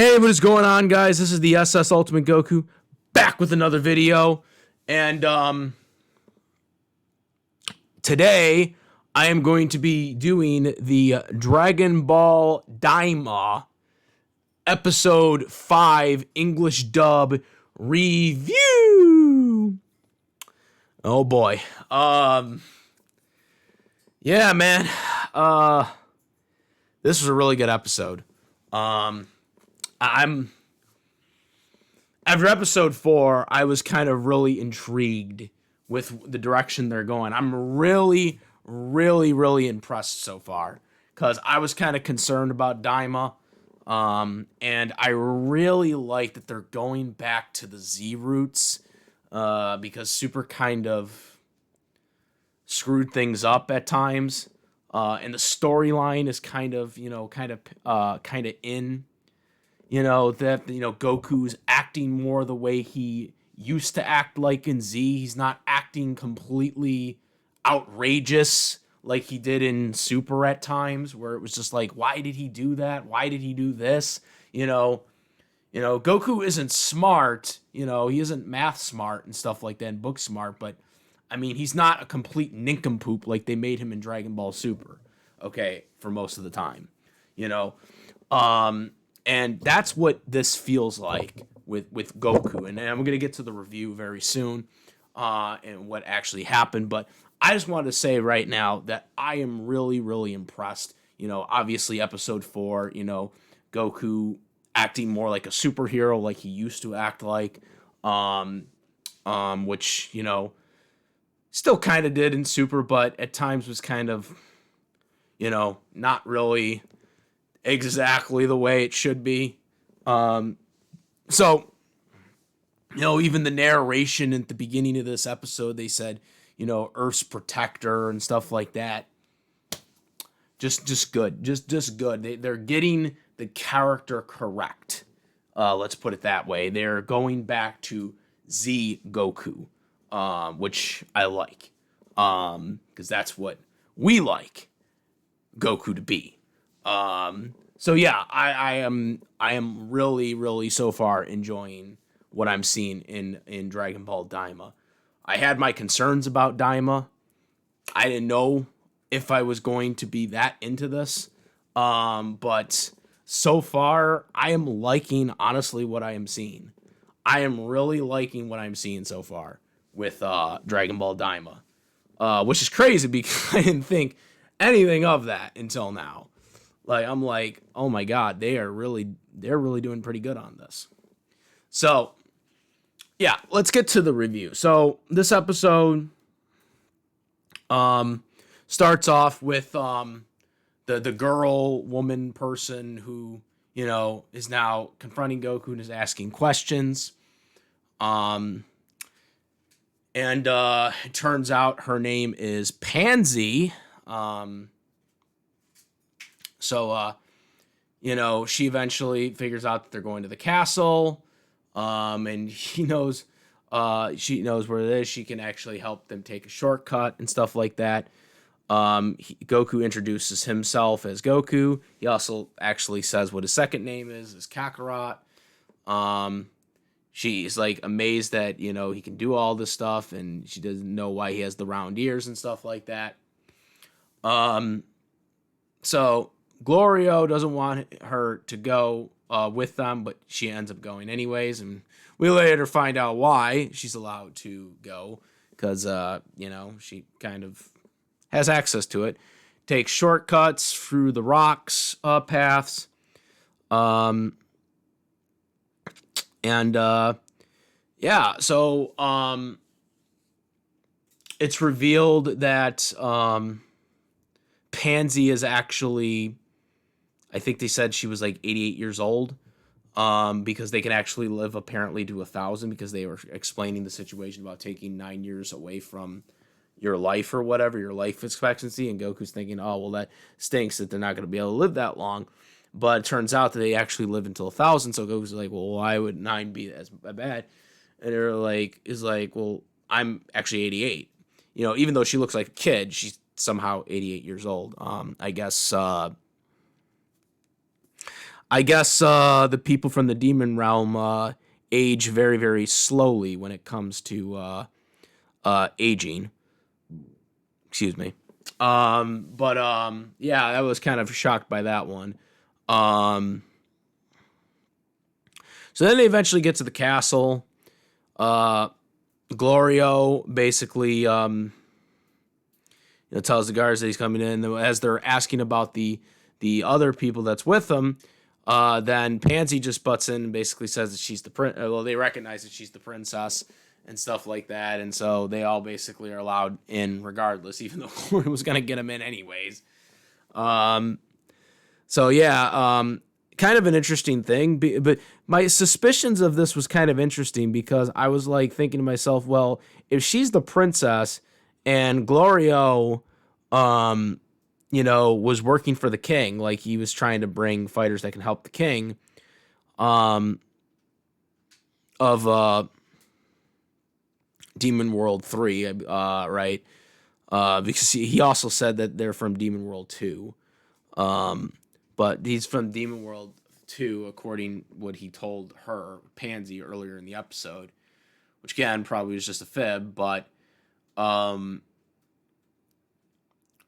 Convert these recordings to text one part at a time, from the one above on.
Hey, what is going on, guys? This is the SS Ultimate Goku back with another video, and today I am going to be doing the Dragon Ball Daima Episode 5 English Dub review. Oh boy, yeah, man, this was a really good episode. I'm After episode 4, I was kind of really intrigued with the direction they're going. I'm really, really, really impressed so far because I was kind of concerned about Daima, and I really like that they're going back to the Z roots because Super kind of screwed things up at times, and the storyline is kind of in. That Goku's acting more the way he used to act like in Z. He's not acting completely outrageous like he did in Super at times, where it was just like, why did he do that? Why did he do this? Goku isn't smart. He isn't math smart and stuff like that, and book smart. But I mean, he's not a complete nincompoop like they made him in Dragon Ball Super. Okay, for most of the time, you know. And that's what this feels like with Goku. And I'm going to get to the review very soon and what actually happened. But I just wanted to say right now that I am really, really impressed. Obviously episode 4, Goku acting more like a superhero like he used to act like, which, still kind of did in Super, but at times was kind of, not really exactly the way it should be. So, even the narration at the beginning of this episode, they said, Earth's protector and stuff like that. Just good. Just good. They're getting the character correct. Let's put it that way. They're going back to Z Goku, which I like. Because that's what we like Goku to be. So yeah, I am really, really so far enjoying what I'm seeing in Dragon Ball Daima. I had my concerns about Daima. I didn't know if I was going to be that into this. But so far I am liking honestly what I am seeing. I am really liking what I'm seeing so far with Dragon Ball Daima. Which is crazy because I didn't think anything of that until now. I'm like, oh my god, they're really doing pretty good on this. So, yeah, let's get to the review. So this episode starts off with the woman person who is now confronting Goku and is asking questions. And it turns out her name is Panzy. So, she eventually figures out that they're going to the castle, and she knows where it is. She can actually help them take a shortcut and stuff like that. Goku introduces himself as Goku. He also actually says what his second name is Kakarot. She's like amazed that, he can do all this stuff, and she doesn't know why he has the round ears and stuff like that. So Glorio doesn't want her to go with them, but she ends up going anyways, and we later find out why she's allowed to go, because, she kind of has access to it. Takes shortcuts through the rocks paths. So it's revealed that Pansy is actually, I think they said she was like 88 years old, because they can actually live apparently to 1,000, because they were explaining the situation about taking 9 years away from your life or whatever, your life expectancy, and Goku's thinking, oh, well, that stinks that they're not going to be able to live that long. But it turns out that they actually live until 1,000, so Goku's like, well, why would 9 be as bad? And they're like, well, I'm actually 88. Even though she looks like a kid, she's somehow 88 years old. I guess I guess the people from the demon realm age very, very slowly when it comes to aging. Excuse me. Yeah, I was kind of shocked by that one. Um, so then they eventually get to the castle. Uh, Glorio basically tells the guards that he's coming in. As they're asking about the other people that's with him, then Pansy just butts in and basically says that she's the prince. Well, they recognize that she's the princess and stuff like that, and so they all basically are allowed in regardless, even though Gloria was gonna get him in anyways. Um, so yeah, kind of an interesting thing, but my suspicions of this was kind of interesting because I was like thinking to myself, well, if she's the princess and Glorio, um, was working for the king, like he was trying to bring fighters that can help the king, um, of Demon World 3, right? Because he also said that they're from Demon World 2. Um, but he's from Demon World 2, according what he told her, Pansy, earlier in the episode, which again probably was just a fib, but um,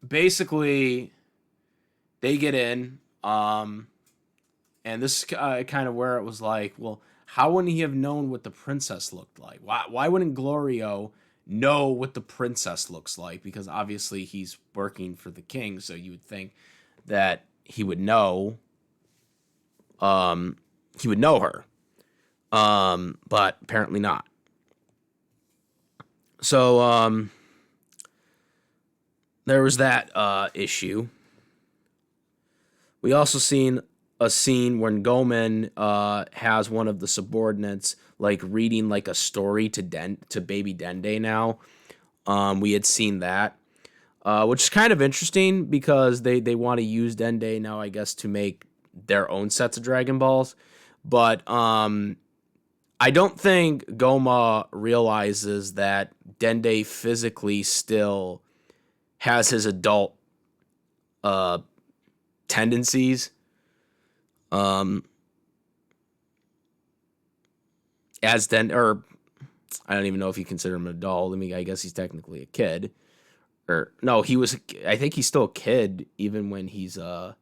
basically they get in, and this is kind of where it was like, well, how wouldn't he have known what the princess looked like? Why wouldn't Glorio know what the princess looks like? Because obviously he's working for the king, so you would think that he would know. He would know her, but apparently not. So there was that issue. We also seen a scene when Gomen has one of the subordinates like reading like a story to baby Dende now. We had seen that, which is kind of interesting because they want to use Dende now, I guess, to make their own sets of Dragon Balls. But I don't think Goma realizes that Dende physically still has his adult uh, tendencies. Um, as or I don't even know if you consider him an adult. I mean, I guess he's technically a kid. Or no, he was. I think he's still a kid even when he's the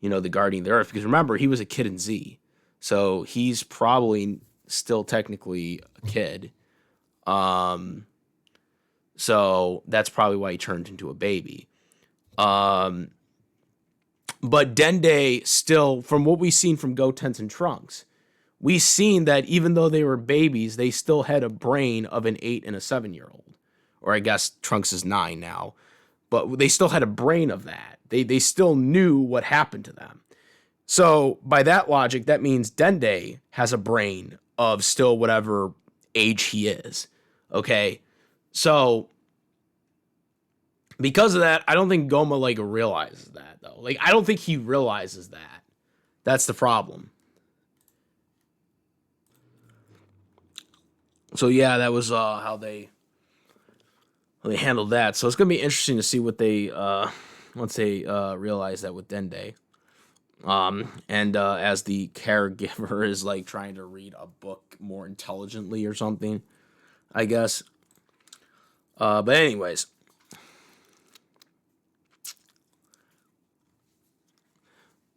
guardian of the earth. Because remember, he was a kid in Z, so he's probably still technically a kid. Um, so that's probably why he turned into a baby. Um, but Dende still, from what we've seen from Gotenks and Trunks, we've seen that even though they were babies, they still had a brain of an 8 and a 7-year-old. Or I guess Trunks is 9 now. But they still had a brain of that. They still knew what happened to them. So by that logic, that means Dende has a brain of still whatever age he is. Okay? So because of that, I don't think Goma like realizes that though. Like I don't think he realizes that. That's the problem. So yeah, that was how they handled that. So it's gonna be interesting to see what they once they realize that with Dende. And as the caregiver is like trying to read a book more intelligently or something, I guess. But anyways,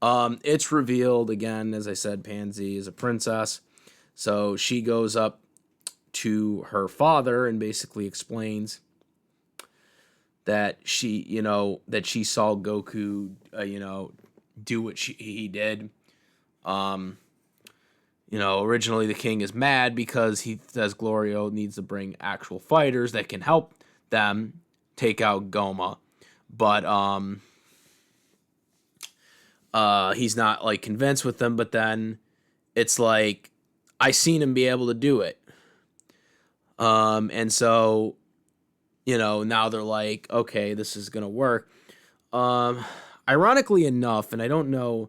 it's revealed again, as I said, Pansy is a princess. So she goes up to her father and basically explains that she saw Goku, do what he did. Originally the king is mad because he says Glorio needs to bring actual fighters that can help them take out Goma, but he's not like convinced with them. But then it's like I seen him be able to do it, and so now they're like, okay, this is gonna work. Um, Ironically enough, and I don't know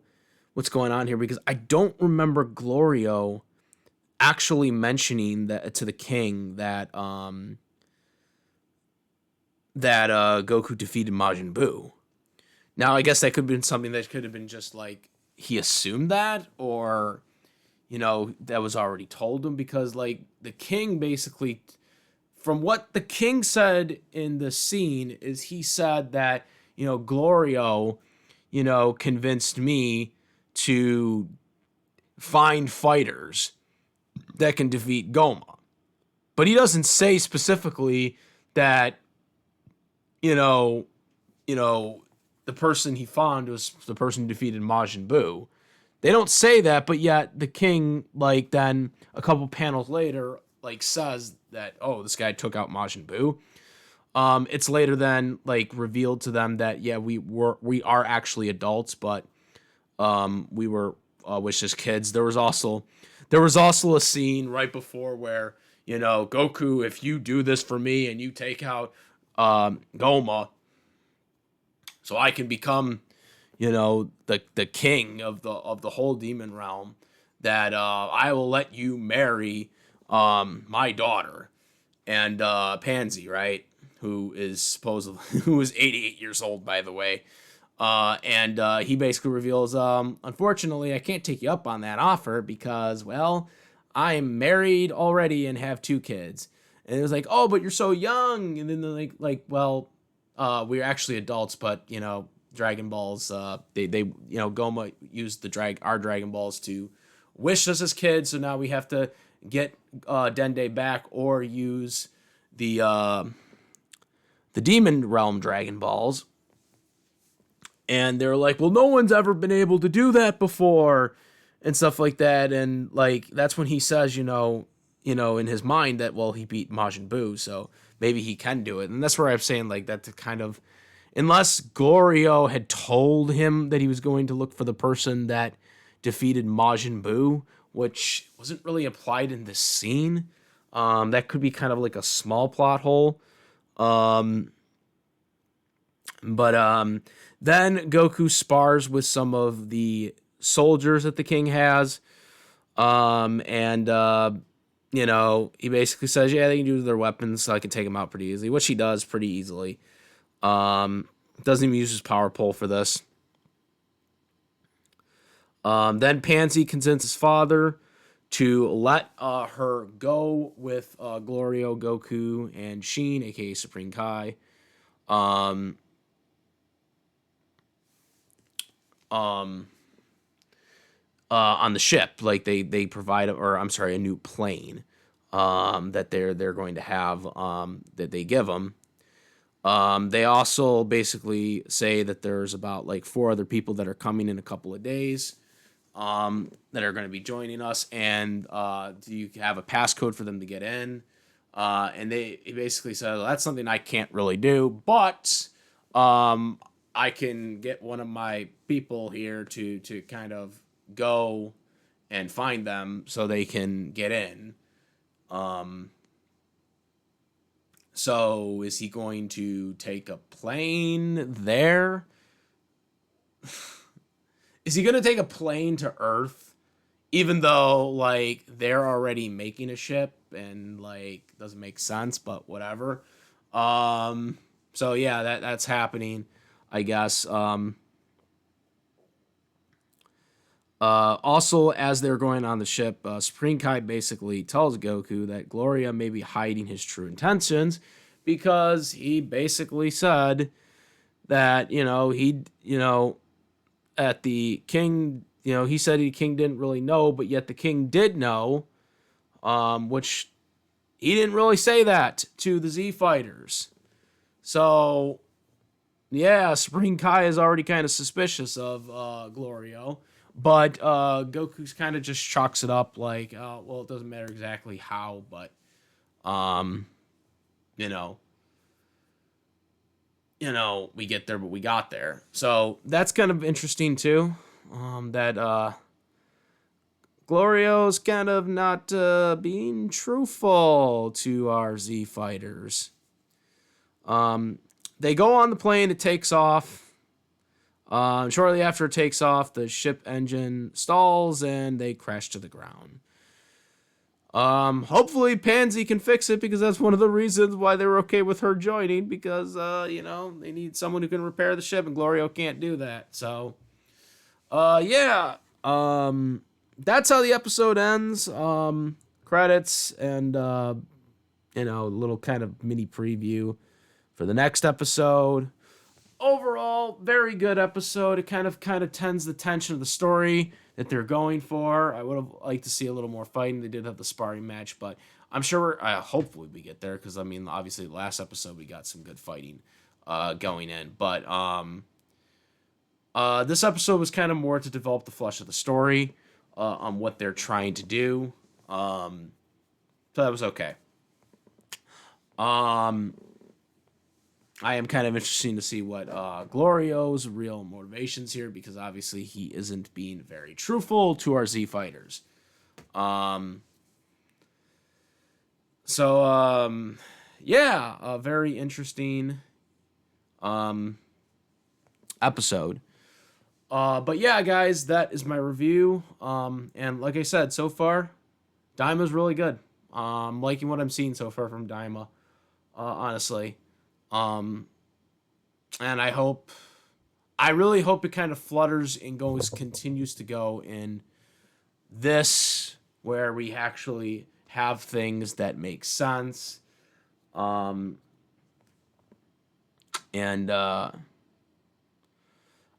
what's going on here because I don't remember Glorio actually mentioning that to the king that Goku defeated Majin Buu. Now I guess that could have been something that could have been just like he assumed that, or that was already told him, because like the king basically, from what the king said in the scene, is he said that Glorio convinced me to find fighters that can defeat Goma. But he doesn't say specifically that, you know, the person he found was the person who defeated Majin Buu. They don't say that, but yet the king, like, then a couple panels later, like, says that, oh, this guy took out Majin Buu. It's later then, like, revealed to them that, yeah, we are actually adults, but we were was just kids. There was also a scene right before where Goku, if you do this for me and you take out Goma, so I can become the king of the whole demon realm, that I will let you marry my daughter, and Pansy, right, who is 88 years old, by the way. And he basically reveals, unfortunately, I can't take you up on that offer because, well, I'm married already and have 2 kids. And it was like, oh, but you're so young. And then they're well, we're actually adults, but Dragon Balls, Goma used our Dragon Balls to wish us as kids. So now we have to get Dende back or use the Demon Realm Dragon Balls. And they're like, well, no one's ever been able to do that before, and stuff like that. And like, that's when he says, in his mind that, well, he beat Majin Buu, so maybe he can do it. And that's where I'm saying, like, that's kind of, unless Glorio had told him that he was going to look for the person that defeated Majin Buu, which wasn't really applied in this scene. That could be kind of like a small plot hole. But then Goku spars with some of the soldiers that the king has. And he basically says, yeah, they can use their weapons, so I can take them out pretty easily, which he does pretty easily. Doesn't even use his power pole for this. Then Pansy convinces his father to let her go with Glorio, Goku, and Shin, aka Supreme Kai. On the ship, like they provide, or I'm sorry, a new plane that they're going to have, that they give them. They also basically say that there's about like 4 other people that are coming in a couple of days, that are going to be joining us, and do you have a passcode for them to get in? And he basically said, well, that's something I can't really do, but I can get one of my people here to kind of go and find them so they can get in. So is he going to take a plane there? Is he going to take a plane to Earth, even though like they're already making a ship and like doesn't make sense, but whatever. So yeah, that's happening, I guess. Also, as they're going on the ship, Supreme Kai basically tells Goku that Gloria may be hiding his true intentions, because he basically said that, at the king, he said the king didn't really know, but yet the king did know, which he didn't really say that to the Z fighters. So, yeah, Supreme Kai is already kind of suspicious of Glorio. But Goku's kind of just chalks it up like, well, it doesn't matter exactly how, but, we get there, but we got there. So that's kind of interesting too, that Glorio's kind of not being truthful to our Z fighters. They go on the plane, it takes off. Shortly after it takes off, the ship engine stalls and they crash to the ground. Hopefully Pansy can fix it, because that's one of the reasons why they were okay with her joining, because, they need someone who can repair the ship, and Glorio can't do that. So, Yeah. That's how the episode ends. Credits and a little kind of mini preview for the next episode. Overall, very good episode. It kind of tends the tension of the story that they're going for. I would have liked to see a little more fighting. They did have the sparring match, but I'm sure hopefully we get there because I mean, obviously, last episode we got some good fighting going in, but this episode was kind of more to develop the flesh of the story on what they're trying to do. So that was okay. Um, I am kind of interested to see what Glorio's real motivations here because obviously he isn't being very truthful to our Z fighters. Um, so yeah, a very interesting um, episode. But yeah, guys, that is my review. And like I said, so far, Daima's really good. Liking what I'm seeing so far from Daima, honestly. Um, and I really hope it kind of flutters and continues to go in this where we actually have things that make sense. Um, and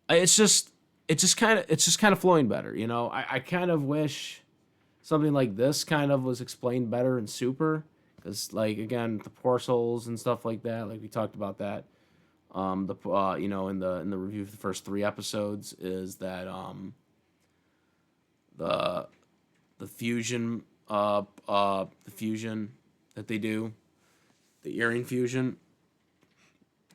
it's just it's just kind of flowing better. I kind of wish something like this kind of was explained better in Super because like again the portals and stuff like that, like we talked about that. The in the review of the first three episodes is that the the fusion that they do, the earring fusion,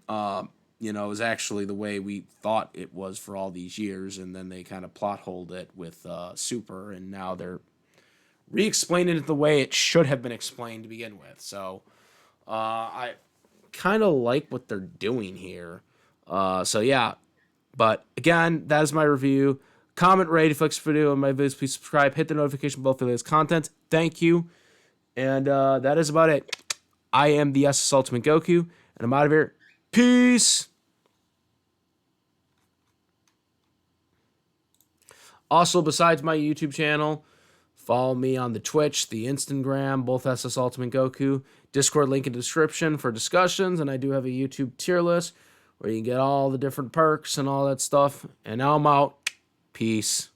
is actually the way we thought it was for all these years, and then they kind of plot holed it with Super, and now they're re-explaining it the way it should have been explained to begin with. So I kind of like what they're doing here. So yeah, but again, that is my review. Comment, rate, if you like this video and my videos, please subscribe, hit the notification bell for the latest content. Thank you, and that is about it. I am the SS Ultimate Goku, and I'm out of here. Peace. Also, besides my YouTube channel, follow me on the Twitch, the Instagram, both SS Ultimate Goku. Discord link in the description for discussions, and I do have a YouTube tier list where you can get all the different perks and all that stuff. And now I'm out. Peace.